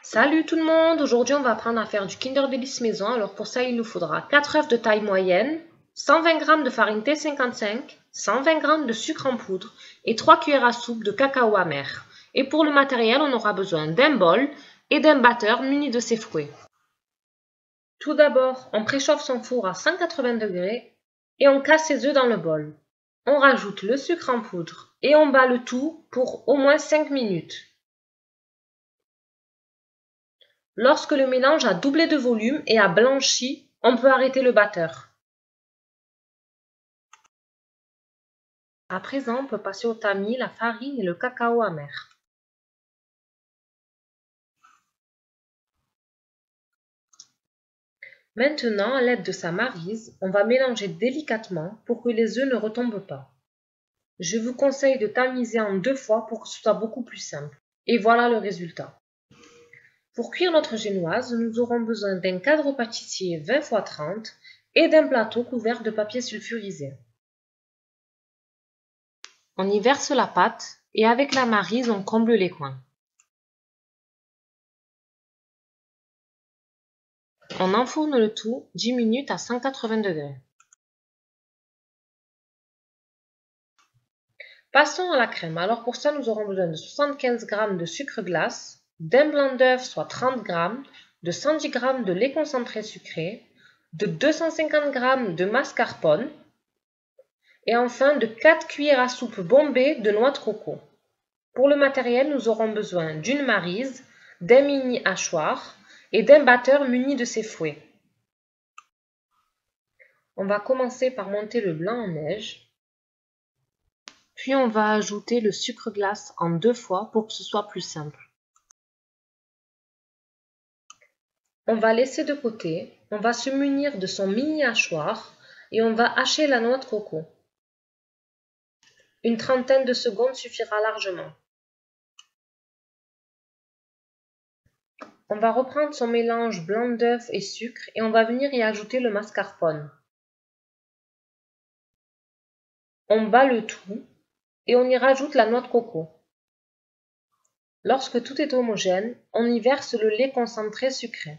Salut tout le monde, aujourd'hui on va apprendre à faire du Kinder Délice maison. Alors pour ça il nous faudra 4 œufs de taille moyenne, 120 g de farine T55, 120 g de sucre en poudre et 3 cuillères à soupe de cacao amer. Et pour le matériel on aura besoin d'un bol et d'un batteur muni de ses fouets. Tout d'abord on préchauffe son four à 180 degrés et on casse ses œufs dans le bol. On rajoute le sucre en poudre et on bat le tout pour au moins 5 minutes. Lorsque le mélange a doublé de volume et a blanchi, on peut arrêter le batteur. À présent, on peut passer au tamis, la farine et le cacao amer. Maintenant, à l'aide de sa maryse, on va mélanger délicatement pour que les œufs ne retombent pas. Je vous conseille de tamiser en 2 fois pour que ce soit beaucoup plus simple. Et voilà le résultat. Pour cuire notre génoise, nous aurons besoin d'un cadre pâtissier 20 x 30 et d'un plateau couvert de papier sulfurisé. On y verse la pâte et avec la maryse, on comble les coins. On enfourne le tout 10 minutes à 180 degrés. Passons à la crème. Alors pour ça, nous aurons besoin de 75 g de sucre glace, d'un blanc d'œuf, soit 30 g, de 110 g de lait concentré sucré, de 250 g de mascarpone et enfin de 4 cuillères à soupe bombées de noix de coco. Pour le matériel, nous aurons besoin d'une maryse, d'un mini hachoir et d'un batteur muni de ses fouets. On va commencer par monter le blanc en neige. Puis on va ajouter le sucre glace en 2 fois pour que ce soit plus simple. On va laisser de côté, on va se munir de son mini hachoir et on va hacher la noix de coco. Une trentaine de secondes suffira largement. On va reprendre son mélange blanc d'œuf et sucre et on va venir y ajouter le mascarpone. On bat le tout et on y rajoute la noix de coco. Lorsque tout est homogène, on y verse le lait concentré sucré.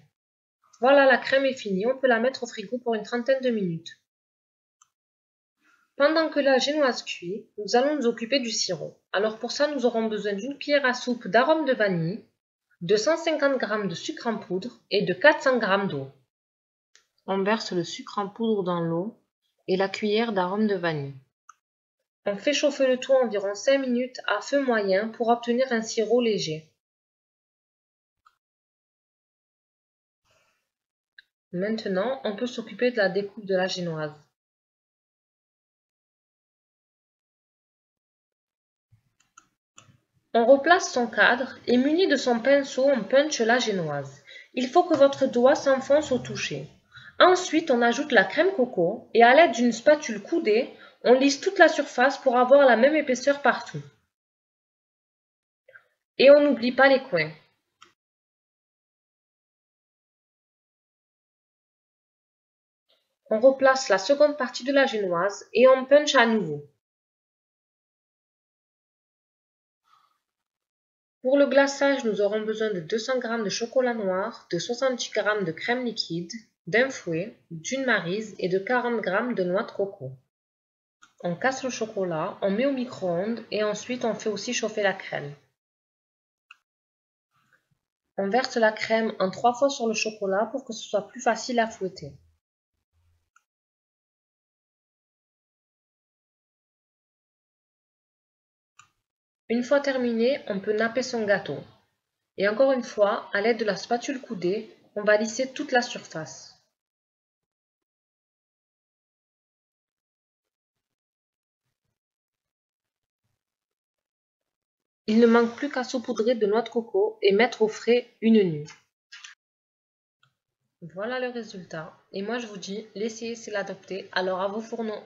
Voilà, la crème est finie, on peut la mettre au frigo pour une trentaine de minutes. Pendant que la génoise cuit, nous allons nous occuper du sirop. Alors pour ça, nous aurons besoin d'une cuillère à soupe d'arôme de vanille, de 150 g de sucre en poudre et de 400 g d'eau. On verse le sucre en poudre dans l'eau et la cuillère d'arôme de vanille. On fait chauffer le tout environ 5 minutes à feu moyen pour obtenir un sirop léger. Maintenant, on peut s'occuper de la découpe de la génoise. On replace son cadre et muni de son pinceau, on punch la génoise. Il faut que votre doigt s'enfonce au toucher. Ensuite, on ajoute la crème coco et à l'aide d'une spatule coudée, on lisse toute la surface pour avoir la même épaisseur partout. Et on n'oublie pas les coins. On replace la seconde partie de la génoise et on punch à nouveau. Pour le glaçage, nous aurons besoin de 200 g de chocolat noir, de 70 g de crème liquide, d'un fouet, d'une maryse et de 40 g de noix de coco. On casse le chocolat, on met au micro-ondes et ensuite on fait aussi chauffer la crème. On verse la crème en 3 fois sur le chocolat pour que ce soit plus facile à fouetter. Une fois terminé, on peut napper son gâteau. Et encore une fois, à l'aide de la spatule coudée, on va lisser toute la surface. Il ne manque plus qu'à saupoudrer de noix de coco et mettre au frais une nuit. Voilà le résultat. Et moi je vous dis, l'essayer c'est l'adopter, alors à vos fourneaux.